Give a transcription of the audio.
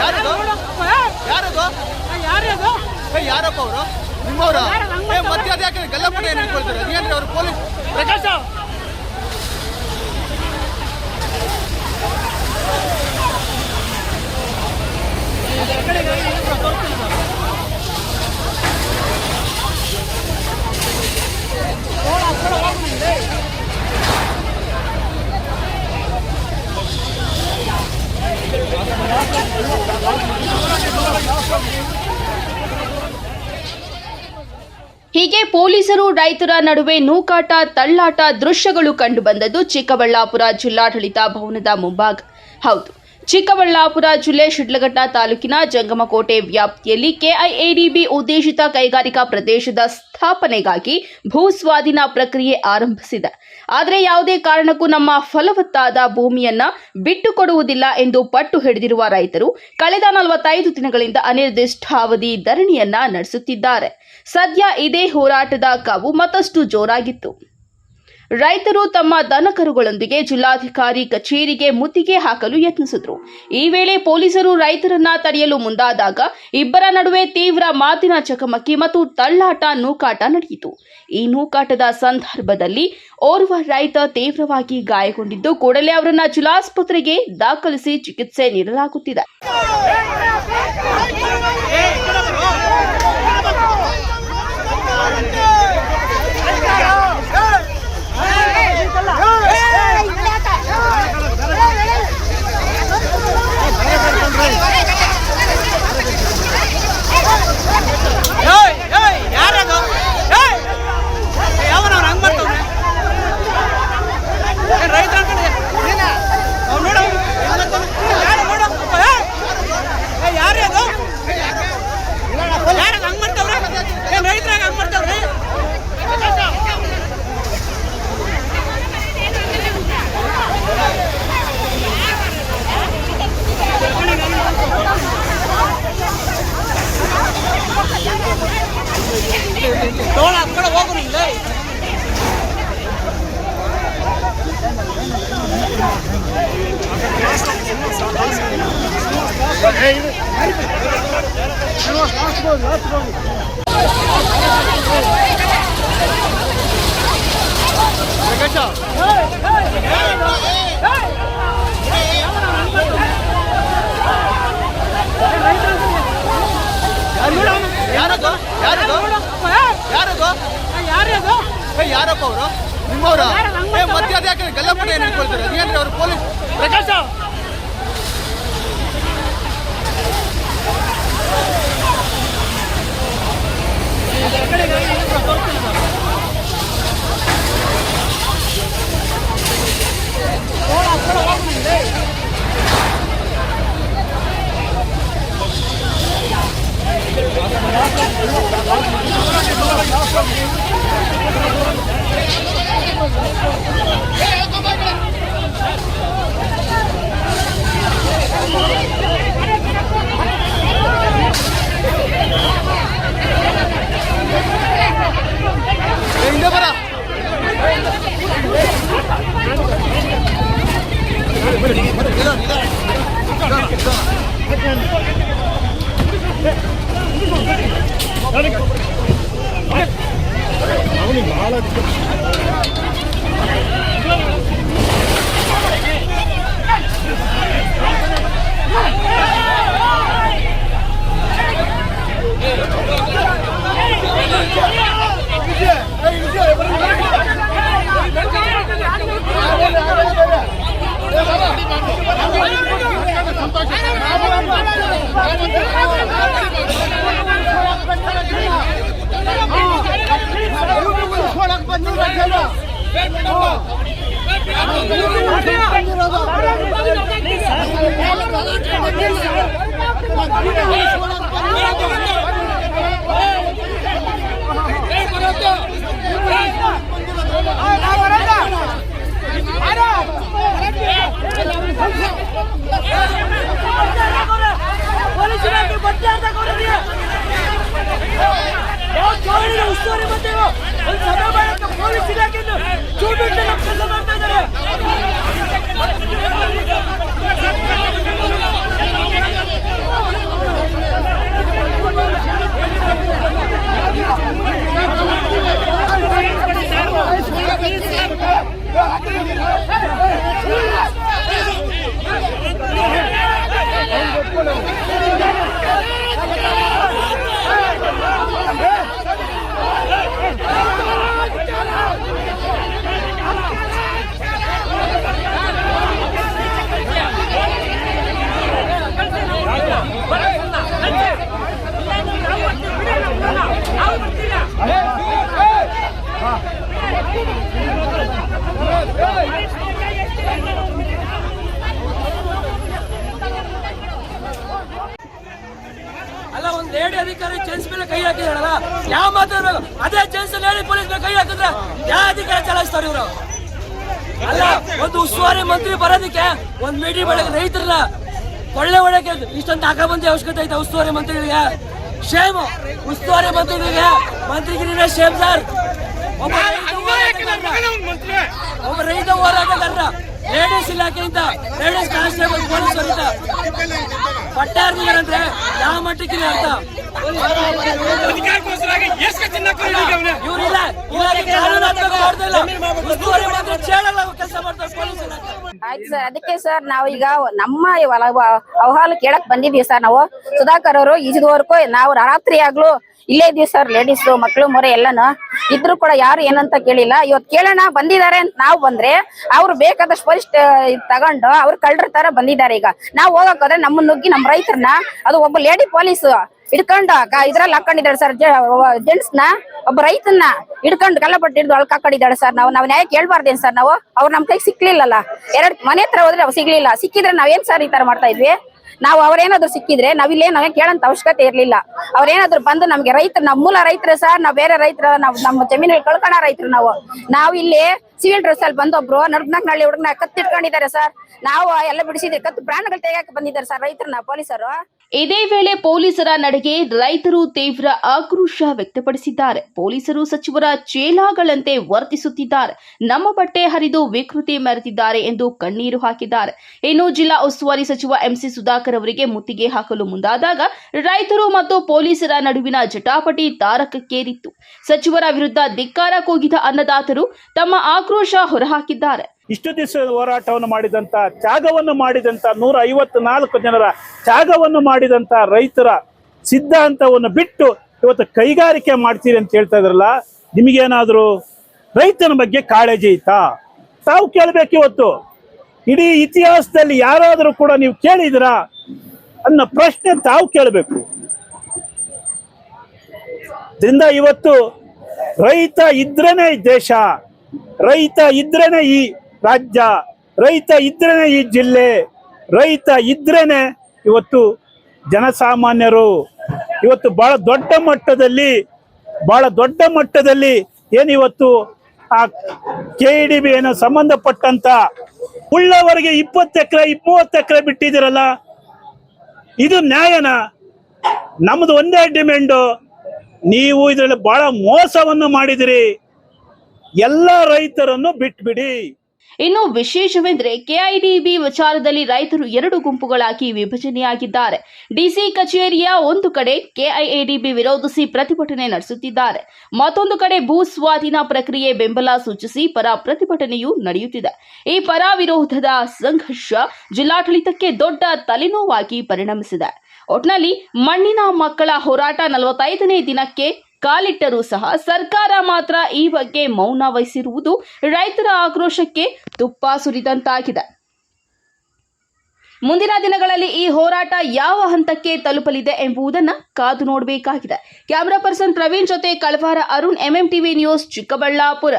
ಯಾರದು ಯಾರದು ಯಾರಪ್ಪ ಅವರು ನಿಮ್ಮವರ ಮತ್ತೆ ಅದ್ಯಾಕೆ ಗಲ್ಲಪಟ ಏನು ಹೇಳ್ಕೊಳ್ತಾರೆ ಅದೇನ್ರಿ ಅವರು ಪೊಲೀಸ್ ಪ್ರಕಾಶ ಹೀಗೆ ಪೊಲೀಸರು ರೈತರ ನಡುವೆ ನೂಕಾಟ ತಳ್ಳಾಟ ದೃಶ್ಯಗಳು ಕಂಡುಬಂದದ್ದು ಚಿಕ್ಕಬಳ್ಳಾಪುರ ಜಿಲ್ಲಾಡಳಿತ ಭವನದ ಮುಂಭಾಗ. ಹೌದು, ಚಿಕ್ಕಬಳ್ಳಾಪುರ ಜಿಲ್ಲೆ ಶಿಡ್ಲಘಟ್ಟ ತಾಲೂಕಿನ ಜಂಗಮಕೋಟೆ ವ್ಯಾಪ್ತಿಯಲ್ಲಿ ಕೆಐಎಡಿಬಿ ಉದ್ದೇಶಿತ ಕೈಗಾರಿಕಾ ಪ್ರದೇಶದ ಸ್ಥಾಪನೆಗಾಗಿ ಭೂ ಸ್ವಾಧೀನ ಪ್ರಕ್ರಿಯೆ ಆರಂಭಿಸಿದೆ. ಆದರೆ ಯಾವುದೇ ಕಾರಣಕ್ಕೂ ನಮ್ಮ ಫಲವತ್ತಾದ ಭೂಮಿಯನ್ನ ಬಿಟ್ಟುಕೊಡುವುದಿಲ್ಲ ಎಂದು ಪಟ್ಟು ಹಿಡಿದಿರುವ ರೈತರು ಕಳೆದ 45 ದಿನಗಳಿಂದ ಅನಿರ್ದಿಷ್ಟಾವಧಿ ಧರಣಿಯನ್ನ ನಡೆಸುತ್ತಿದ್ದಾರೆ. ಸದ್ಯ ಇದೇ ಹೋರಾಟದ ಕಾವು ಮತ್ತಷ್ಟು ಜೋರಾಗಿತ್ತು. ರೈತರು ತಮ್ಮ ದನಕರುಗಳೊಂದಿಗೆ ಜಿಲ್ಲಾಧಿಕಾರಿ ಕಚೇರಿಗೆ ಮುತ್ತಿಗೆ ಹಾಕಲು ಯತ್ನಿಸಿದರು. ಈ ವೇಳೆ ಪೊಲೀಸರು ರೈತರನ್ನ ತಡೆಯಲು ಮುಂದಾದಾಗ ಇಬ್ಬರ ನಡುವೆ ತೀವ್ರ ಮಾತಿನ ಚಕಮಕಿ ಮತ್ತು ತಳ್ಳಾಟ ನೂಕಾಟ ನಡೆಯಿತು. ಈ ನೂಕಾಟದ ಸಂದರ್ಭದಲ್ಲಿ ಓರ್ವ ರೈತ ತೀವ್ರವಾಗಿ ಗಾಯಗೊಂಡಿದ್ದು ಕೂಡಲೇ ಅವರನ್ನ ಜಿಲ್ಲಾಸ್ಪತ್ರೆಗೆ ದಾಖಲಿಸಿ ಚಿಕಿತ್ಸೆ ನೀಡಲಾಗುತ್ತಿದೆ. ಯಾರಪ್ಪ ಅವರು ನಿಮ್ಮವರ ಮತ್ತೆ ಅದ್ಯಾಕೆ ಗಲ್ಲಪಟ ಏನು ಹೇಳ್ಕೊಳ್ತಾರೆ ಅದೇನ್ರಿ ಅವರು ಪೊಲೀಸ್ ಪ್ರಕಾಶ ಲೇಡಿ ಅಧಿಕಾರಿ ಜೆಂಟ್ಸ್ ಮೇಲೆ ಕೈ ಹಾಕಿದಾರಲ್ಲ, ಯಾವ ಮಾತಾಡ್ಬೇಕು? ಅದೇ ಜೆಂಟ್ಸ್ ಲೇಡಿ ಪೊಲೀಸ್ ಮೇಲೆ ಕೈ ಹಾಕಿದ್ರೆ ಯಾವ ಅಧಿಕಾರ ಚಲಾಯಿಸ್ತಾರೆ ಇವರು? ಅಲ್ಲ, ಒಂದು ಉಸ್ತುವಾರಿ ಮಂತ್ರಿ ಬರೋದಕ್ಕೆ ಒಂದು ಮೀಟಿಂಗ್ ಮಾಡಕ್ಕೆ ರೈತರನ್ನ ಕೊಳ್ಳೆ ಹೊಡಕ್ಕೆ ಇಷ್ಟೊಂದು ಹಾಕಬಂದಿ ಅವಶ್ಯಕತೆ ಐತೆ ಉಸ್ತುವಾರಿ ಮಂತ್ರಿಗಳಿಗೆ? ಶೇಮ್ ಉಸ್ತುವಾರಿ ಮಂತ್ರಿಗಿರಿನೇ ಶೇಮ್ ಸರ್. ಒಬ್ಬ ರೈತ ಹೋರಾಟಗಾರರ ಲೇಡೀಸ್ ಇಲಾಖೆಯಿಂದ ಲೇಡೀಸ್ ಕಾನ್ಸ್ಟೇಬಲ್ ಪೊಲೀಸರಿಂದ ಪಟ್ಟೆ ಹರಿದಿದ್ದಾರಂದ್ರೆ ಯಾವ ಮಟ್ಟಕ್ಕೆ ಅರ್ಥ? ಇವರಿಲ್ಲ ಇಲಾಖೆ ಕಾನೂನಾತ್ಮಕ ಮಾಡ್ತಾ ಇಲ್ಲ, ಉಸ್ತುವಾರಿ ಮಂತ್ರಿ ಚೇಳಲ್ಲ ಕೆಲಸ ಮಾಡ್ತಾರೆ ಪೊಲೀಸ್ ಇಲಾಖೆ. ಆಯ್ತು ಸರ್, ಅದಕ್ಕೆ ಸರ್ ನಾವು ಈಗ ನಮ್ಮ ಅಹವಾಲು ಕೇಳಕ್ ಬಂದಿದ್ವಿ ಸರ್. ನಾವು ಸುಧಾಕರ್ ಅವರು ಇದುವರೆಗೂ ನಾವು ರಾತ್ರಿ ಆಗ್ಲೂ ಇಲ್ಲೇ ಇದೀವಿ ಸರ್. ಲೇಡೀಸ್ ಮಕ್ಕಳು ಮೊರೆ ಎಲ್ಲಾನು ಇದ್ರು ಕೂಡ ಯಾರು ಏನಂತ ಕೇಳಿಲ್ಲ. ಇವತ್ತು ಕೇಳೋಣ ಬಂದಿದ್ದಾರೆ ಅಂತ ನಾವು ಬಂದ್ರೆ ಅವ್ರು ಬೇಕಾದಷ್ಟು ಪರಿಷ್ಠ ತಗೊಂಡು ಅವ್ರು ಕಳ್ಳರ ತರ ಬಂದಿದ್ದಾರೆ. ಈಗ ನಾವು ಹೋಗಕ್ಕೋದ್ರೆ ನಮ್ಮ ನುಗ್ಗಿ ನಮ್ಮ ರೈತರನ್ನ, ಅದು ಒಬ್ಬ ಲೇಡಿ ಪೊಲೀಸ್ ಹಿಡ್ಕೊಂಡು ಇದ್ರಲ್ಲಿ ಹಾಕೊಂಡಿದ್ದಾಳೆ ಸರ್. ಜೆಂಟ್ಸ್ ನ ಒಬ್ಬ ರೈತನ್ನ ಹಿಡ್ಕೊಂಡು ಕಲ್ಲಪಟ್ಟು ಹಿಡಿದು ಒಳಕ್ ಹಾಕೊಂಡಿದ್ದಾಳೆ ಸರ್. ನಾವು ನ್ಯಾಯ ಕೇಳ್ಬಾರ್ದೇನ್ ಸರ್? ನಾವು ಅವ್ರು ನಮ್ ಕೈಗೆ ಸಿಕ್ಲಿಲ್ಲಲ್ಲ. ಎರಡು ಮನೆ ಹತ್ರ ಹೋದ್ರೆ ಅವ್ರು ಸಿಗ್ಲಿಲ್ಲ. ಸಿಕ್ಕಿದ್ರೆ ನಾವೇನ್ ಸರ್ ಈ ತರ ಮಾಡ್ತಾ ಇದ್ವಿ? ನಾವು ಅವ್ರೇನಾದ್ರು ಸಿಕ್ಕಿದ್ರೆ ನಾವಿಲ್ಲೇ ನಾವೇ ಕೇಳಂತ ಅವಶ್ಯಕತೆ ಇರ್ಲಿಲ್ಲ. ಅವ್ರೇನಾದ್ರು ಬಂದು ನಮ್ಗೆ ರೈತರು, ನಮ್ಮ ಮೂಲ ರೈತರು ಸರ್, ನಾವ್ ಬೇರೆ ರೈತರ, ನಾವು ನಮ್ಮ ಜಮೀನಲ್ಲಿ ಕಳ್ಕೊಳ ರೈತರು. ನಾವು ಇಲ್ಲಿ ಸಿವಿಲ್ ಡ್ರೆಸ್ ಅಲ್ಲಿ ಬಂದೊಬ್ರು ನಳ್ಳಿ ಹುಡುಗನ ಕತ್ತಿಟ್ಕೊಂಡಿದ್ದಾರೆ ಸರ್. ನಾವು ಎಲ್ಲ ಬಿಡಿಸಿದ್ರೆ ಕತ್ತು ಪ್ರಾಣಗಳು ತೆಗೆಯಕ್ಕೆ ಬಂದಿದ್ದಾರೆ ಸರ್ ರೈತರನ್ನ ಪೊಲೀಸರು. ಇದೇ ವೇಳೆ ಪೊಲೀಸರ ನಡೆಗೆ ರೈತರು ತೀವ್ರ ಆಕ್ರೋಶ ವ್ಯಕ್ತಪಡಿಸಿದ್ದಾರೆ. ಪೊಲೀಸರು ಸಚಿವರ ಚೇಲಾಗಳಂತೆ ವರ್ತಿಸುತ್ತಿದ್ದಾರೆ, ನಮ್ಮ ಬಟ್ಟೆ ಹರಿದು ವಿಕೃತಿ ಮೆರೆದಿದ್ದಾರೆ ಎಂದು ಕಣ್ಣೀರು ಹಾಕಿದ್ದಾರೆ. ಇನ್ನು ಜಿಲ್ಲಾ ಉಸ್ತುವಾರಿ ಸಚಿವ ಎಂಸಿ ಸುಧಾಕರ್ ಅವರಿಗೆ ಮುತ್ತಿಗೆ ಹಾಕಲು ಮುಂದಾದಾಗ ರೈತರು ಮತ್ತು ಪೊಲೀಸರ ನಡುವಿನ ಜಟಾಪಟಿ ತಾರಕಕ್ಕೇರಿತ್ತು. ಸಚಿವರ ವಿರುದ್ಧ ಧಿಕ್ಕಾರ ಕೂಗಿದ ಅನ್ನದಾತರು ತಮ್ಮ ಆಕ್ರೋಶ ಹೊರಹಾಕಿದ್ದಾರೆ. ಇಷ್ಟು ದಿವಸ ಹೋರಾಟವನ್ನು ಮಾಡಿದಂತ, ತ್ಯಾಗವನ್ನು ಮಾಡಿದಂತ 154 ಜನರ ತ್ಯಾಗವನ್ನು ಮಾಡಿದಂತ ರೈತರ ಸಿದ್ಧಾಂತವನ್ನು ಬಿಟ್ಟು ಇವತ್ತು ಕೈಗಾರಿಕೆ ಮಾಡ್ತೀರಿ ಅಂತ ಹೇಳ್ತಾ ಇದ್ರಲ್ಲ, ನಿಮಗೇನಾದ್ರೂ ರೈತನ ಬಗ್ಗೆ ಕಾಳಜಿ ಐತಾ? ತಾವು ಕೇಳಬೇಕು. ಇವತ್ತು ಇಡೀ ಇತಿಹಾಸದಲ್ಲಿ ಯಾರಾದರೂ ಕೂಡ ನೀವು ಕೇಳಿದಿರಾ ಅನ್ನೋ ಪ್ರಶ್ನೆ ತಾವು ಕೇಳಬೇಕು. ಇದರಿಂದ ಇವತ್ತು ರೈತ ಇದ್ರೇನೆ ಈ ದೇಶ, ರೈತ ಇದ್ರೇನೆ ಈ ರಾಜ್ಯ, ರೈತ ಇದ್ರೇನೆ ಈ ಜಿಲ್ಲೆ, ರೈತ ಇದ್ರೇನೆ ಇವತ್ತು ಜನಸಾಮಾನ್ಯರು ಇವತ್ತು ಬಹಳ ದೊಡ್ಡ ಮಟ್ಟದಲ್ಲಿ ಏನಿವತ್ತು ಆ KEDB ಏನೋ ಸಂಬಂಧಪಟ್ಟಂತ ಉಳ್ಳವರಿಗೆ 20 ಎಕರೆ 30 ಎಕರೆ ಬಿಟ್ಟಿದ್ದೀರಲ್ಲ, ಇದು ನ್ಯಾಯನಾ? ನಮ್ದು ಒಂದೇ ಡಿಮ್ಯಾಂಡು, ನೀವು ಇದರಲ್ಲಿ ಬಹಳ ಮೋಸವನ್ನು ಮಾಡಿದಿರಿ, ಎಲ್ಲ ರೈತರನ್ನು ಬಿಟ್ಬಿಡಿ. ಇನ್ನು ವಿಶೇಷವೆಂದರೆ KIDB ವಿಚಾರದಲ್ಲಿ ರೈತರು 2 ಗುಂಪುಗಳಾಗಿ ವಿಭಜನೆಯಾಗಿದ್ದಾರೆ. ಡಿಸಿ ಕಚೇರಿಯ ಒಂದು ಕಡೆ KIADB ವಿರೋಧಿಸಿ ಪ್ರತಿಭಟನೆ ನಡೆಸುತ್ತಿದ್ದಾರೆ, ಮತ್ತೊಂದು ಕಡೆ ಭೂ ಸ್ವಾಧೀನ ಪ್ರಕ್ರಿಯೆ ಬೆಂಬಲ ಸೂಚಿಸಿ ಪರ ಪ್ರತಿಭಟನೆಯೂ ನಡೆಯುತ್ತಿದೆ. ಈ ಪರ ವಿರೋಧದ ಸಂಘರ್ಷ ಜಿಲ್ಲಾಡಳಿತಕ್ಕೆ ದೊಡ್ಡ ತಲೆನೋವಾಗಿ ಪರಿಣಮಿಸಿದೆ. ಒಟ್ನಲ್ಲಿ ಮಣ್ಣಿನ ಮಕ್ಕಳ ಹೋರಾಟ 45ನೇ ದಿನಕ್ಕೆ ಕಾಲಿಟ್ಟರೂ ಸಹ ಸರ್ಕಾರ ಮಾತ್ರ ಈ ಬಗ್ಗೆ ಮೌನ ವಹಿಸಿರುವುದು ರೈತರ ಆಕ್ರೋಶಕ್ಕೆ ತುಪ್ಪ ಸುರಿದಂತಾಗಿದೆ. ಮುಂದಿನ ದಿನಗಳಲ್ಲಿ ಈ ಹೋರಾಟ ಯಾವ ಹಂತಕ್ಕೆ ತಲುಪಲಿದೆ ಎಂಬುದನ್ನು ಕಾದು ನೋಡಬೇಕಾಗಿದೆ. ಕ್ಯಾಮರಾ ಪರ್ಸನ್ ಪ್ರವೀಣ್ ಜೊತೆ ಕಳವಾರ ಅರುಣ್, MMTV ನ್ಯೂಸ್, ಚಿಕ್ಕಬಳ್ಳಾಪುರ.